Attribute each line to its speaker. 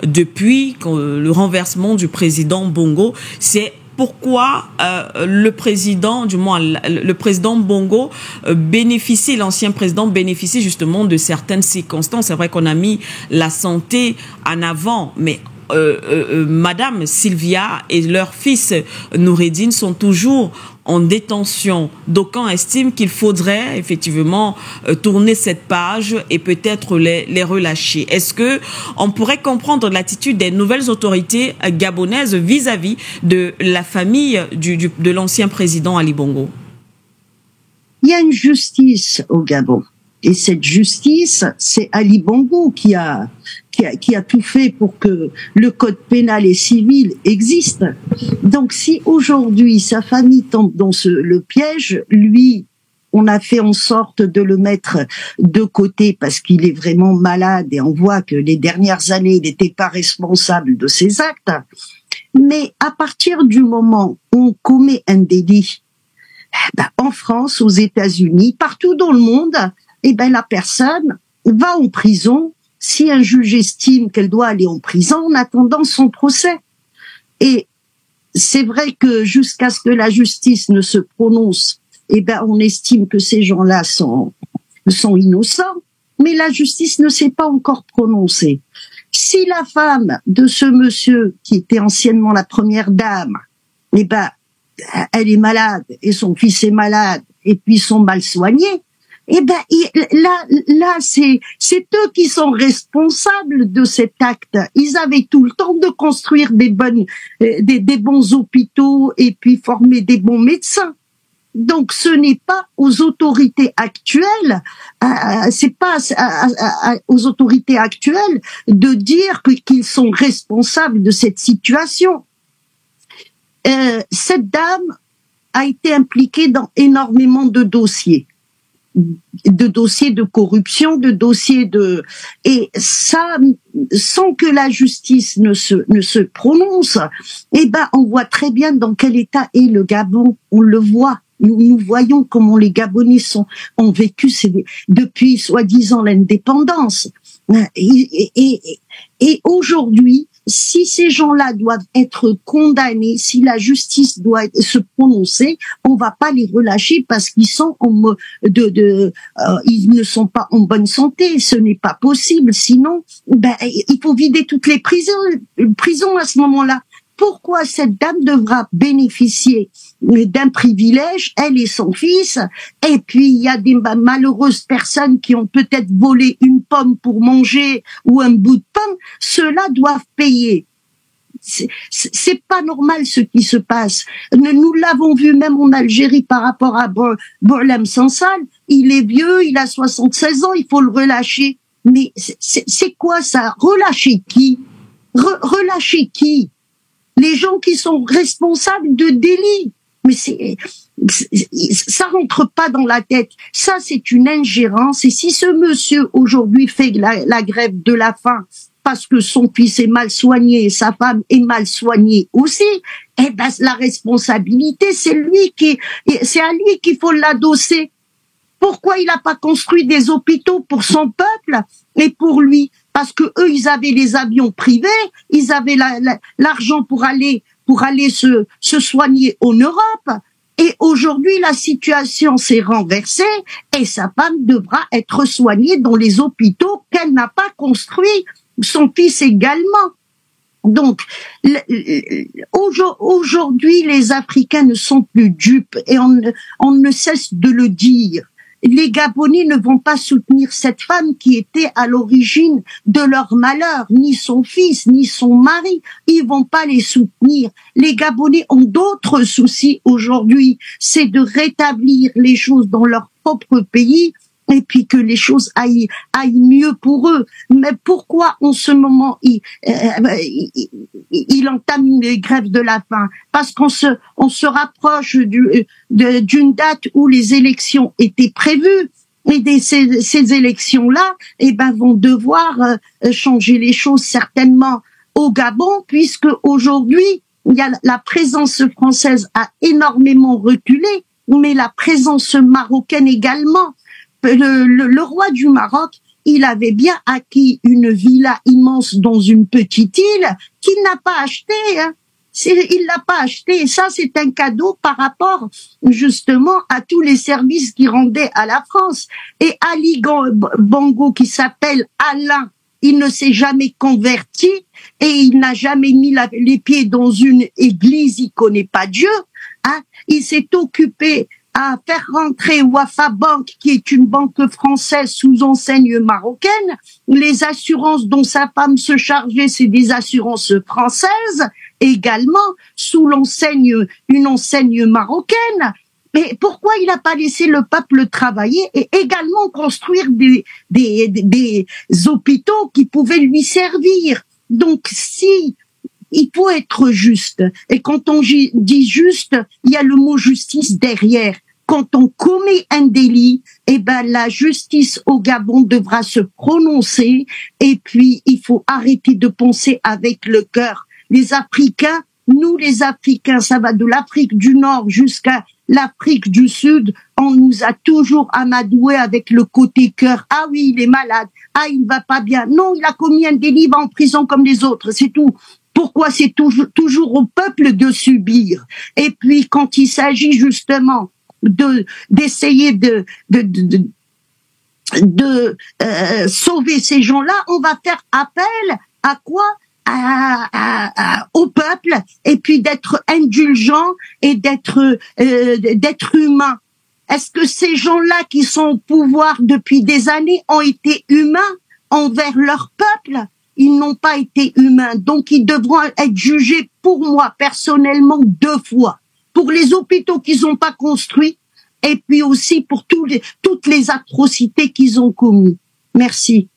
Speaker 1: depuis le renversement du président Bongo. C'est pourquoi le président, du moins le président Bongo l'ancien président bénéficie justement de certaines circonstances. C'est vrai qu'on a mis la santé en avant, mais Madame Sylvia et leur fils Noureddine sont toujours en détention. D'aucuns estiment qu'il faudrait effectivement tourner cette page et peut-être les relâcher. Est-ce que on pourrait comprendre l'attitude des nouvelles autorités gabonaises vis-à-vis de la famille de l'ancien président Ali Bongo?
Speaker 2: Il y a une justice au Gabon. Et cette justice, c'est Ali Bongo qui a tout fait pour que le code pénal et civil existe. Donc si aujourd'hui sa famille tombe dans le piège, lui, on a fait en sorte de le mettre de côté parce qu'il est vraiment malade et on voit que les dernières années, il n'était pas responsable de ses actes. Mais à partir du moment où on commet un délit, en France, aux États-Unis, partout dans le monde, la personne va en prison si un juge estime qu'elle doit aller en prison en attendant son procès. Et c'est vrai que jusqu'à ce que la justice ne se prononce, on estime que ces gens-là sont innocents, mais la justice ne s'est pas encore prononcée. Si la femme de ce monsieur, qui était anciennement la première dame, elle est malade et son fils est malade et puis ils sont mal soignés, là, c'est eux qui sont responsables de cet acte. Ils avaient tout le temps de construire des bons hôpitaux et puis former des bons médecins. Donc, ce n'est pas aux autorités actuelles, aux autorités actuelles de dire qu'ils sont responsables de cette situation. Cette dame a été impliquée dans énormément de dossiers de corruption, et ça, sans que la justice ne se prononce, on voit très bien dans quel état est le Gabon. On le voit. Nous voyons comment les Gabonais ont vécu depuis soi-disant l'indépendance. Et aujourd'hui, si ces gens-là doivent être condamnés, si la justice doit se prononcer, on va pas les relâcher parce qu'ils sont ils ne sont pas en bonne santé. Ce n'est pas possible. Sinon, il faut vider toutes les prisons à ce moment-là. Pourquoi cette dame devra bénéficier d'un privilège, elle et son fils, et puis il y a des malheureuses personnes qui ont peut-être volé une pomme pour manger ou un bout de pomme, ceux-là doivent payer. C'est pas normal ce qui se passe. Nous l'avons vu même en Algérie par rapport à Boualem Sansal, il est vieux, il a 76 ans, il faut le relâcher. Mais c'est quoi ça? Relâcher qui? Relâcher qui? Les gens qui sont responsables de délits. Mais ça rentre pas dans la tête. Ça, c'est une ingérence. Et si ce monsieur, aujourd'hui, fait la grève de la faim parce que son fils est mal soigné et sa femme est mal soignée aussi, la responsabilité, c'est à lui qu'il faut l'adosser. Pourquoi il n'a pas construit des hôpitaux pour son peuple et pour lui? Parce que eux, ils avaient les avions privés, ils avaient l'argent pour aller se soigner en Europe. Et aujourd'hui, la situation s'est renversée et sa femme devra être soignée dans les hôpitaux qu'elle n'a pas construits, son fils également. Donc, aujourd'hui, les Africains ne sont plus dupes et on ne cesse de le dire. Les Gabonais ne vont pas soutenir cette femme qui était à l'origine de leur malheur, ni son fils, ni son mari. Ils vont pas les soutenir. Les Gabonais ont d'autres soucis aujourd'hui. C'est de rétablir les choses dans leur propre pays et puis que les choses aillent mieux pour eux. Mais pourquoi en ce moment il entame une grève de la faim? Parce qu'on se rapproche d'une date où les élections étaient prévues. Et ces élections-là, vont devoir changer les choses certainement au Gabon, puisque aujourd'hui, la présence française a énormément reculé, mais la présence marocaine également. Le roi du Maroc, il avait bien acquis une villa immense dans une petite île qu'il n'a pas achetée. Hein. Il l'a pas acheté. Et ça, c'est un cadeau par rapport justement à tous les services qu'il rendait à la France. Et Ali Bongo, qui s'appelle Alain, il ne s'est jamais converti et il n'a jamais mis les pieds dans une église, il connaît pas Dieu. Hein. Il s'est occupé à faire rentrer Wafa Bank, qui est une banque française sous enseigne marocaine. Les assurances dont sa femme se chargeait, c'est des assurances françaises, également sous une enseigne marocaine. Mais pourquoi il n'a pas laissé le peuple travailler et également construire des hôpitaux qui pouvaient lui servir? Donc, si il faut être juste, et quand on dit juste, il y a le mot justice derrière. Quand on commet un délit, eh ben la justice au Gabon devra se prononcer. Et puis il faut arrêter de penser avec le cœur. Les Africains, nous les Africains, ça va de l'Afrique du Nord jusqu'à l'Afrique du Sud, on nous a toujours amadoué avec le côté cœur. Ah oui, il est malade. Ah, il va pas bien. Non, il a commis un délit, il va en prison comme les autres. C'est tout. Pourquoi c'est toujours au peuple de subir? Et puis quand il s'agit justement d'essayer de sauver ces gens-là, on va faire appel à quoi? Au peuple, et puis d'être indulgent et d'être humain. Est-ce que ces gens-là qui sont au pouvoir depuis des années ont été humains envers leur peuple? Ils n'ont pas été humains, donc ils devront être jugés, pour moi personnellement, 2 fois. Pour les hôpitaux qu'ils n'ont pas construits, et puis aussi pour toutes les atrocités qu'ils ont commis. Merci.